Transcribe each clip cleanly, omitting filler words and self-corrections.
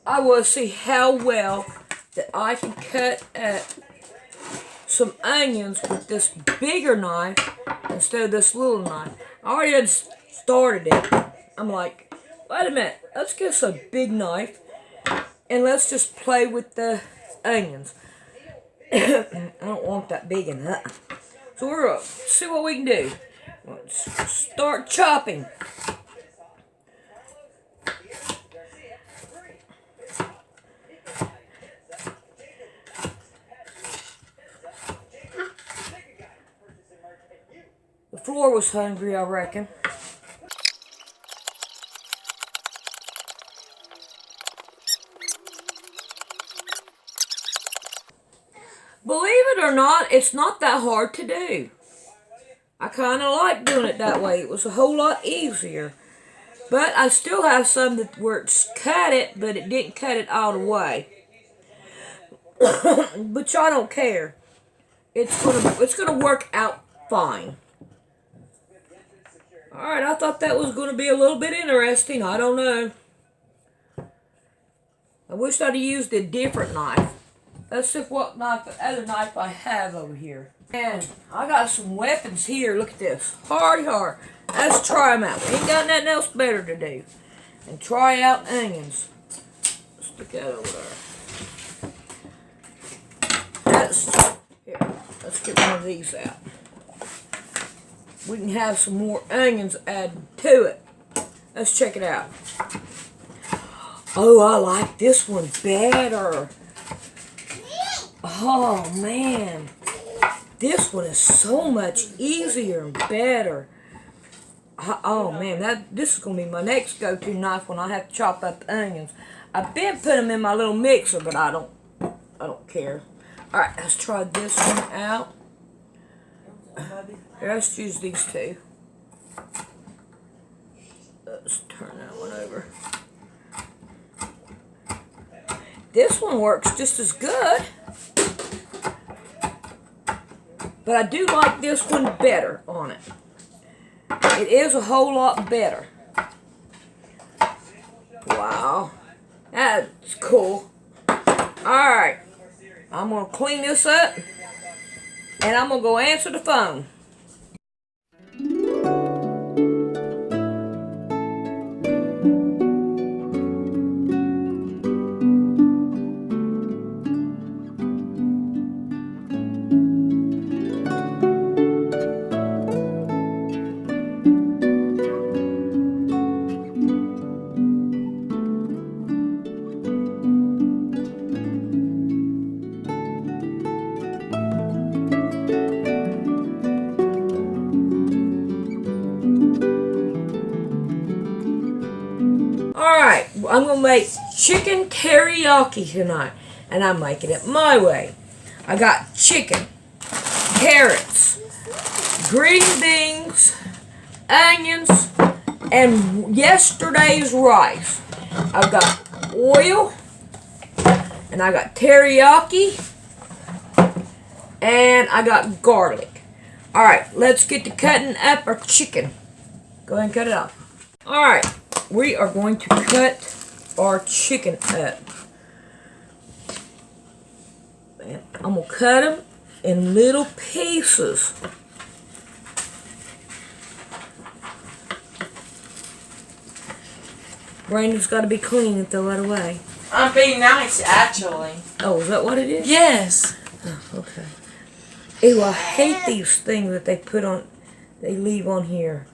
I want to see how well that I can cut up some onions with this bigger knife instead of this little knife. I already had started it. I'm like, wait a minute, let's get us a big knife and let's just play with the onions. I don't want that big in that. So we're going to see what we can do. Let's start chopping. The floor was hungry, I reckon. Believe it or not, it's not that hard to do. I kind of like doing it that way. It was a whole lot easier. But I still have some that where it's cut it, but it didn't cut it all the way. But y'all don't care. It's gonna work out fine. Alright, I thought that was gonna be a little bit interesting. I don't know. I wish I'd have used a different knife. Let's see what other knife I have over here. And I got some weapons here. Look at this. Hardy hard. Let's try them out. We ain't got nothing else better to do. And try out onions. Stick that over there. Let's get one of these out. We can have some more onions added to it. Let's check it out. Oh, I like this one better. Oh, man. This one is so much easier and better. Oh, man. This is going to be my next go-to knife when I have to chop up onions. I've been putting them in my little mixer, but I don't care. Alright, let's try this one out. Here, let's use these two. Let's turn that one over. This one works just as good. But I do like this one better on it. It is a whole lot better. Wow. That's cool. Alright. I'm going to clean this up. And I'm going to go answer the phone. Alright, I'm going to make chicken teriyaki tonight. And I'm making it my way. I got chicken, carrots, green beans, onions, and yesterday's rice. I've got oil, and I got teriyaki, and I got garlic. Alright, let's get to cutting up our chicken. Go ahead and cut it off. Alright. We are going to cut our chicken up. And I'm going to cut them in little pieces. Brandon's got to be clean and throw it away. I'm being nice, actually. Oh, is that what it is? Yes. Oh, okay. Ew, I hate these things that they leave on here.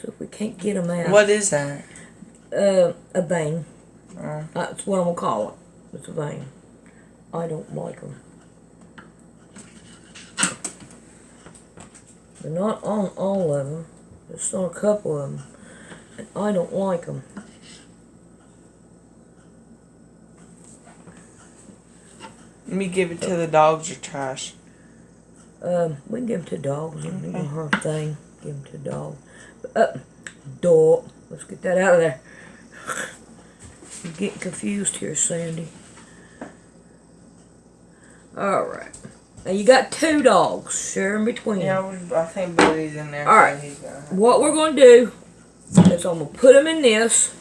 So if we can't get them out. What is that? A vein. That's what I'm going to call it. It's a vein. I don't like them. They're not on all of them. Just on a couple of them. And I don't like them. Let me give it to the dogs or trash. We can give them to dogs. Ain't gonna hurt a thing. Give them to dogs. Dog. Let's get that out of there. I'm getting confused here, Sandy. Alright. Now you got 2 dogs. Share in between. Yeah, I think Billy's in there. Alright. So what we're going to do is I'm going to put them in this.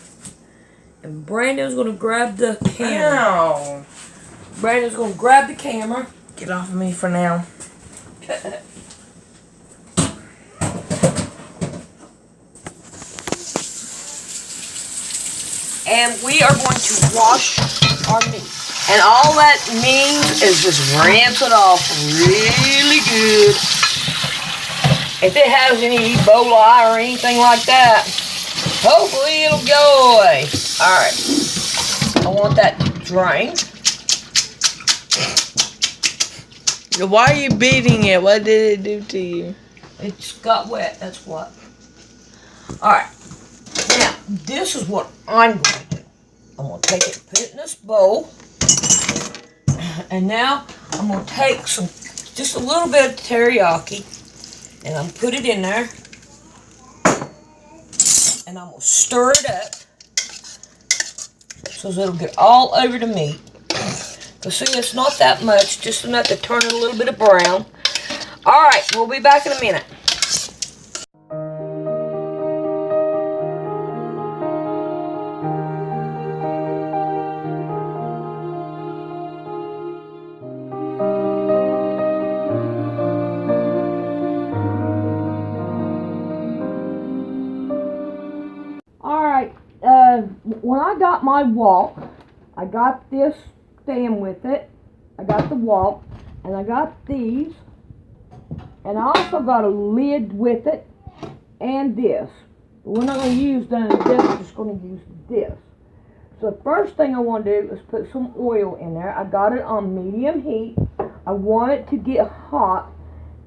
And Brandon's going to grab the camera. Ow. Brandon's going to grab the camera. Get off of me for now. And we are going to wash our meat. And all that means is just rinse it off really good. If it has any Ebola or anything like that, hopefully it'll go away. Alright. I want that drained. Why are you beating it? What did it do to you? It's got wet, that's what. Alright. Now, this is what I'm going to do. I'm going to take it and put it in this bowl. And now, I'm going to take just a little bit of teriyaki. And I'm going to put it in there. And I'm going to stir it up. So it'll get all over the meat. Because see, it's not that much. Just enough to turn it a little bit of brown. Alright, we'll be back in a minute. When I got my wok, I got this stand with it, I got the wok, and I got these, and I also got a lid with it, and this. But we're not going to use none of this, we're just going to use this. So the first thing I want to do is put some oil in there. I got it on medium heat. I want it to get hot,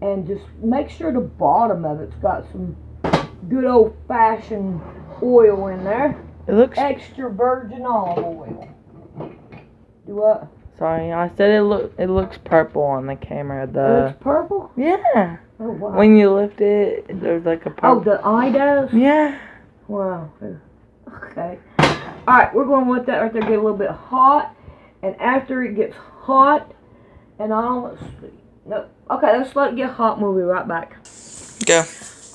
and just make sure the bottom of it's got some good old-fashioned oil in there. It looks extra virgin olive oil. Do what? Sorry, I said it looks purple on the camera. It's purple? Yeah. Oh wow. When you lift it, there's like a purple. Oh, the eye does? Yeah. Wow. Okay. Alright, we're going to let that right there get a little bit hot. And after it gets hot, and let's see. No. Okay, let's let it get hot and we'll be right back. Go.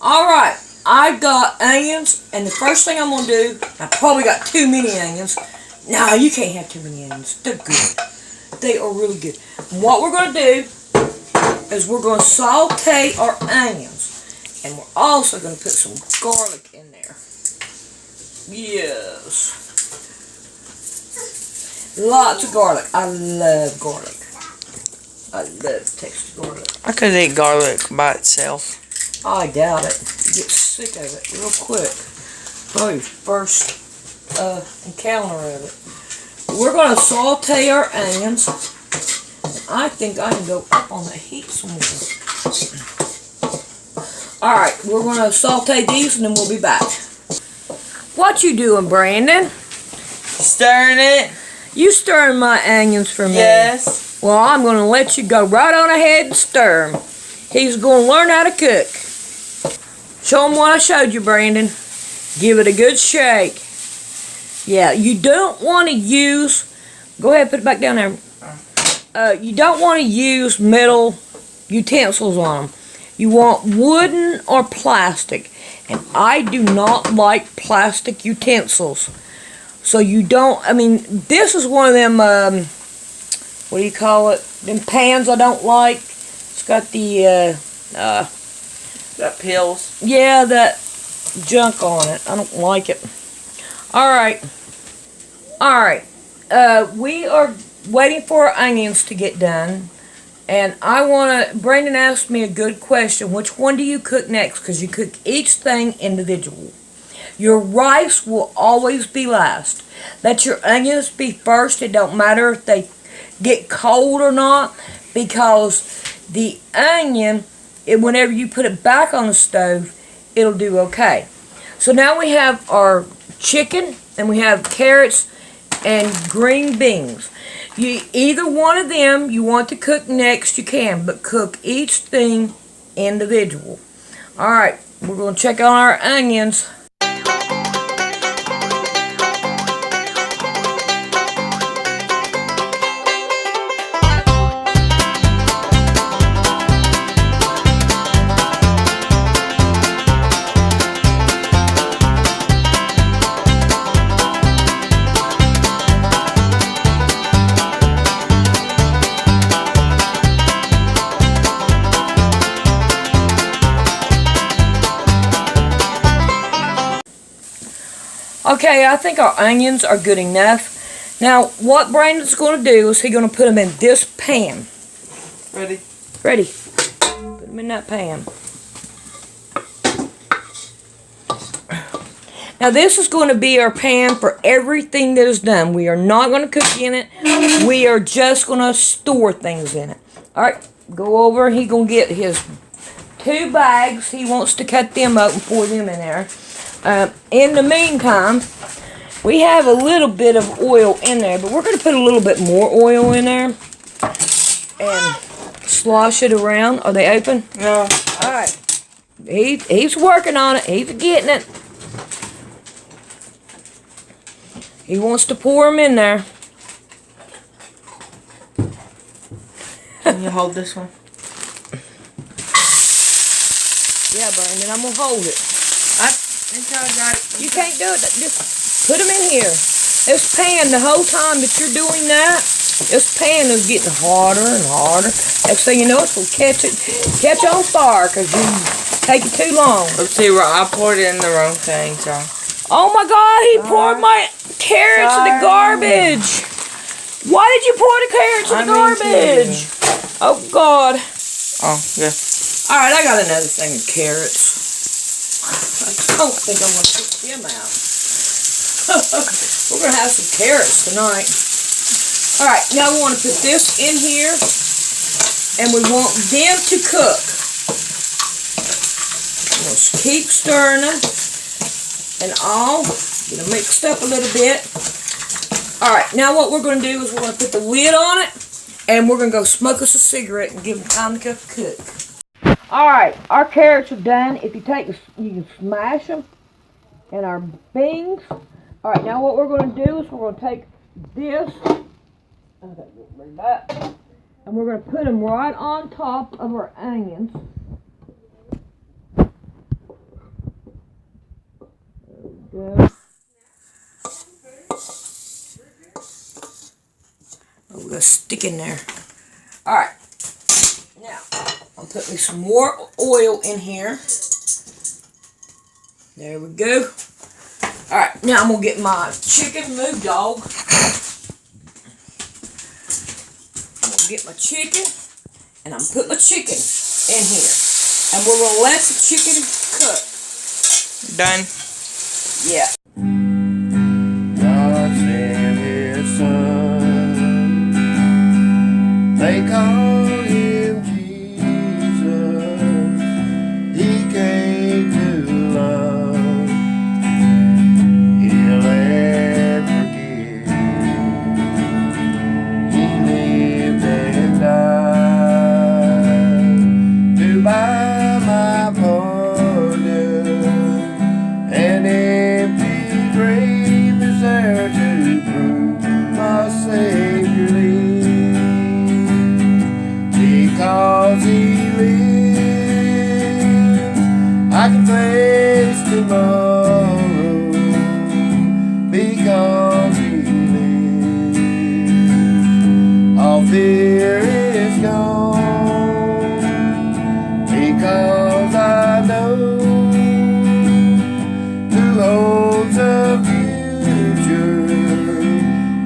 Alright. I've got onions, and the first thing I'm going to do, I probably got too many onions. No, you can't have too many onions. They're good. They are really good. And what we're going to do is we're going to saute our onions. And we're also going to put some garlic in there. Yes. Lots of garlic. I love garlic. I love the taste of garlic. I could eat garlic by itself. I doubt it. You get sick of it real quick. Probably first encounter of it. We're going to saute our onions. I think I can go up on the heat some more. Alright, we're going to saute these and then we'll be back. What you doing, Brandon? Stirring it. You stirring my onions for me? Yes. Well, I'm going to let you go right on ahead and stir them. He's going to learn how to cook. Show him what I showed you, Brandon. Give it a good shake. Yeah, you don't want to use... Go ahead, put it back down there. You don't want to use metal utensils on them. You want wooden or plastic. And I do not like plastic utensils. So you don't... I mean, this is one of them... what do you call it? Them pans I don't like. It's got the... Got pills. Yeah, that junk on it. I don't like it. Alright. Alright. We are waiting for our onions to get done. And I want to... Brandon asked me a good question. Which one do you cook next? Because you cook each thing individual. Your rice will always be last. Let your onions be first. It don't matter if they get cold or not. Because the onion... whenever you put it back on the stove, it'll do okay. So now we have our chicken, and we have carrots and green beans. Either one of them you want to cook next, you can, but cook each thing individual. Alright, we're going to check on our onions. Okay, I think our onions are good enough. Now, what Brandon's going to do is he's going to put them in this pan. Ready? Ready. Put them in that pan. Now, this is going to be our pan for everything that is done. We are not going to cook in it. We are just going to store things in it. All right, go over. He's going to get his 2 bags. He wants to cut them up and pour them in there. In the meantime, we have a little bit of oil in there, but we're going to put a little bit more oil in there and slosh it around. Are they open? No. All right. He's working on it. He's getting it. He wants to pour them in there. Can you hold this one? Yeah, Brandon, I'm going to hold it. I think I got it. You can't do it. Just put them in here. This pan, the whole time that you're doing that, this pan is getting hotter and hotter. Next thing you know, it's going to catch on fire because you take it too long. Let's see, I poured it in the wrong thing, so. Oh my God, he poured my carrots in the garbage. Why did you pour the carrots in the garbage? Oh God. Oh, yeah. All right, I got another thing of carrots. I don't think I'm going to cook them out. We're going to have some carrots tonight. All right, now we want to put this in here, and we want them to cook. We'll just keep stirring them, and all. Get them mixed up a little bit. All right, now what we're going to do is we're going to put the lid on it, and we're going to go smoke us a cigarette and give them time to cook. Alright, our carrots are done. If you take, you can smash them. And our beans. Alright, now what we're going to do is we're going to take this. And we're going to put them right on top of our onions. There we go. Oh, we're going to stick in there. Alright. Now, I'll put me some more oil in here. There we go. Alright, now I'm going to get my chicken move dog. I'm going to get my chicken, and I'm going to put my chicken in here. And we're going to let the chicken cook. Done. Yeah. God sent his son. They called him Jesus. He came to love, heal and forgive. He lived and died to buy my pardon. An empty grave is there to prove my Savior lives. Because He lives, I can face tomorrow. Because He lives, all fear is gone. Because I know who holds the future,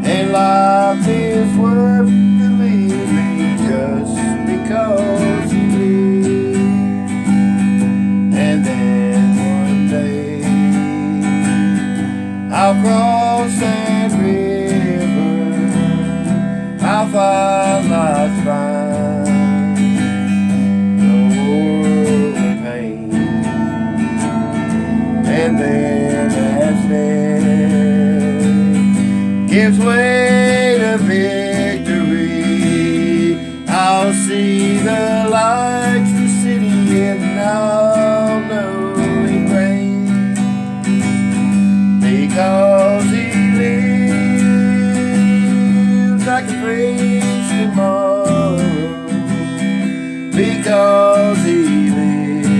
and life is worth the living just because He lives. And then one day I'll cross that river, I'll find life's fine, no worldly pain. And then as death gives way to victory, I'll see the lights, the city, and I'll know He reigns. Because He lives, I can face tomorrow. Because He lives,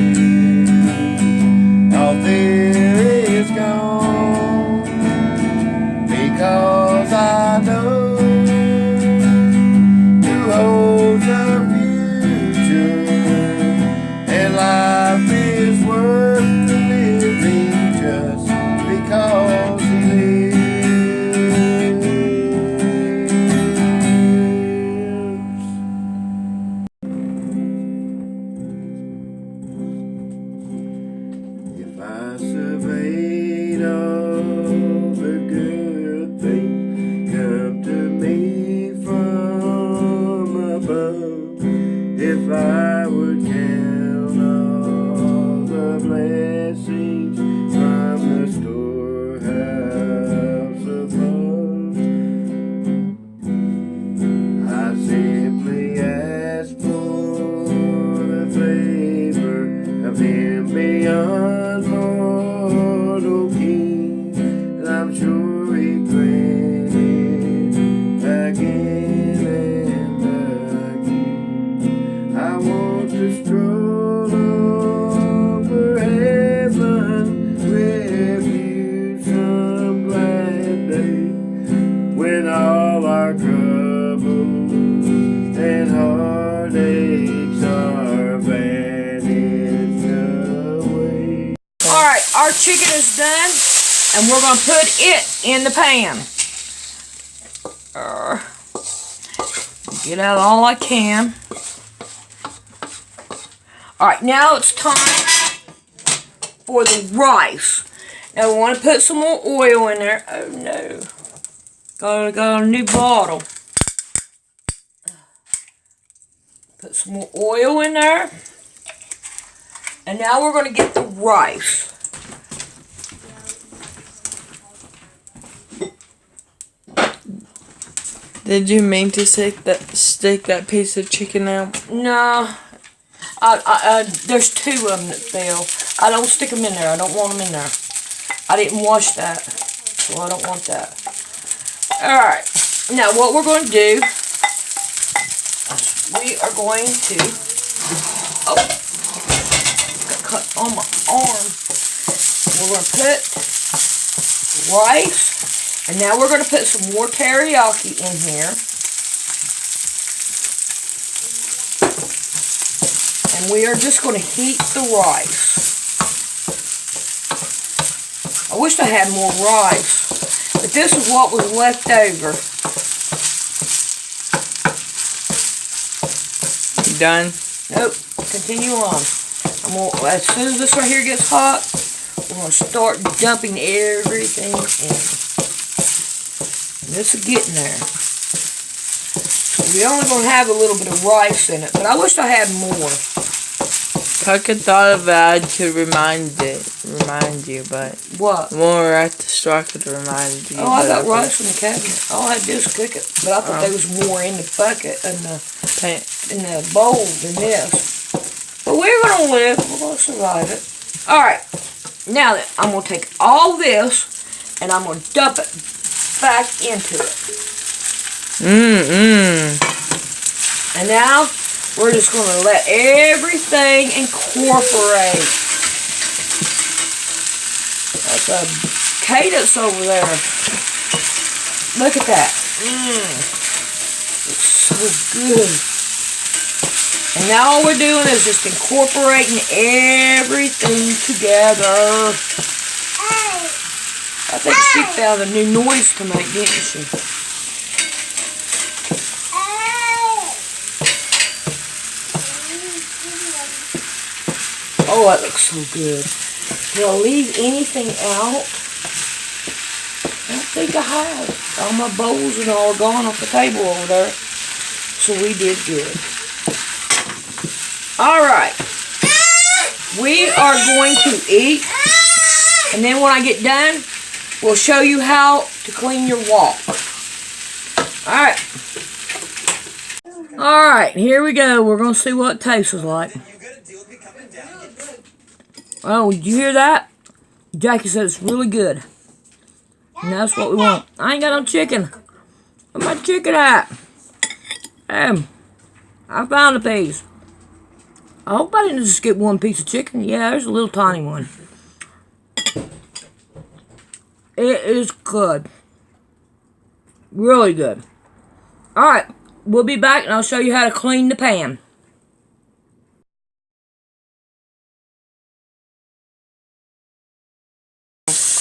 all fear is gone. Because I know who holds the future, and life is worth the living just because He all the good things come to me from above. If I would count all the blessings from the storehouse above, I simply ask for the favor of Him beyond mortal king, and I'm sure He grants again and again. I want to stroll over heaven with you some glad day, when all our troubles and heartaches are vanished away. Alright, our chicken is done, and we're going to put it in the pan. Get out all I can. Alright, now it's time for the rice. Now we want to put some more oil in there. Oh no. Got a new bottle. Put some more oil in there. And now we're going to get the rice. Did you mean to stick that piece of chicken out? No. There's two of them that fell. I don't stick them in there. I don't want them in there. I didn't wash that, so I don't want that. Alright. Now what we're going to do, we are going to, oh, got cut on my arm. We're going to put rice, and now we're going to put some more teriyaki in here. And we are just going to heat the rice. I wish I had more rice, but this is what was left over. You done? Nope. Continue on. As soon as this right here gets hot, we're going to start dumping everything in. And this is getting there. We're only going to have a little bit of rice in it, but I wish I had more. Tucker thought of it, I could remind you, but What? when we were at the store, I could remind you. Oh, I got rice in the cabinet. All I had to do was cook it. But I thought there was more in the bucket and in the bowl than this. But we're going to live. We're going to survive it. Alright. Now then, I'm going to take all this and I'm going to dump it back into it. And now, we're just going to let everything incorporate. That's a cadence over there. Look at that. It's so good. And now all we're doing is just incorporating everything together. I think she found a new noise to make, didn't she? Oh, that looks so good. Did I leave anything out? I don't think I have. All my bowls and all are gone off the table over there. So we did good. Alright. We are going to eat. And then when I get done, we'll show you how to clean your wok. Alright. Alright, here we go. We're going to see what it tastes like. Oh, did you hear that? Jackie said it's really good. And that's what we want. I ain't got no chicken. Where's my chicken at? I found a piece. I hope I didn't just get one piece of chicken. Yeah, there's a little tiny one. It is good. Really good. Alright, we'll be back and I'll show you how to clean the pan.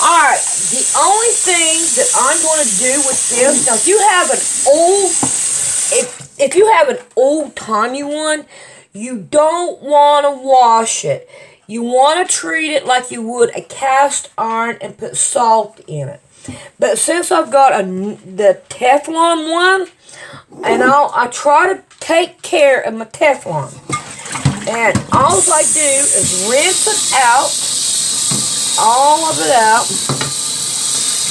Alright, the only thing that I'm going to do with this, now if you have an old timey one, you don't want to wash it. You want to treat it like you would a cast iron and put salt in it. But since I've got the Teflon one, and I try to take care of my Teflon. And all I do is rinse it out, all of it out.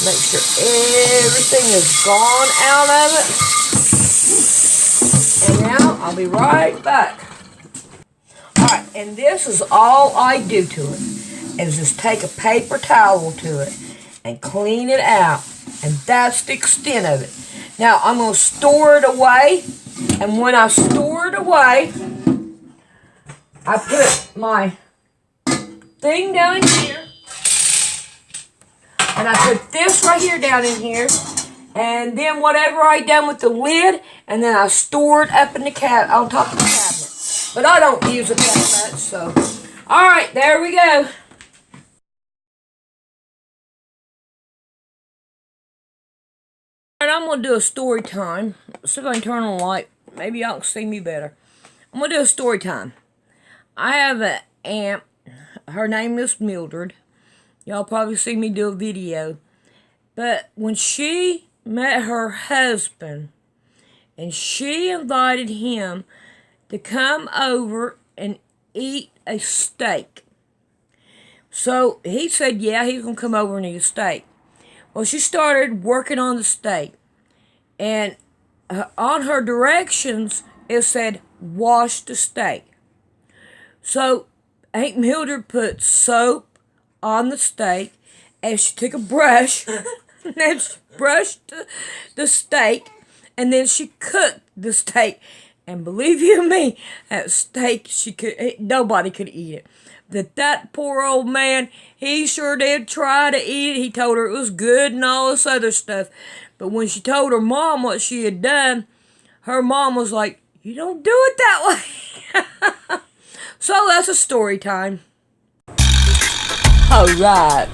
Make sure everything is gone out of it. And now I'll be right back. Alright, and this is all I do to it, is just take a paper towel to it and clean it out. And that's the extent of it. Now, I'm going to store it away. And when I store it away, I put my thing down in here. And I put this right here down in here. And then whatever I done with the lid, and then I store it up in the on top of the cabinet. But I don't use it that much, so. Alright, there we go. Alright, I'm going to do a story time. See if I can turn on the light. Maybe y'all can see me better. I'm going to do a story time. I have an aunt. Her name is Mildred. Y'all probably see me do a video. But when she met her husband, and she invited him to come over and eat a steak. So he said, yeah, he's going to come over and eat a steak. Well, she started working on the steak. And on her directions, it said, wash the steak. So Aunt Mildred put soap on the steak, and she took a brush, and she brushed the steak, and then she cooked the steak. And believe you me, that steak, nobody could eat it. That poor old man, he sure did try to eat it. He told her it was good and all this other stuff. But when she told her mom what she had done, her mom was like, you don't do it that way. So that's a story time. Alright.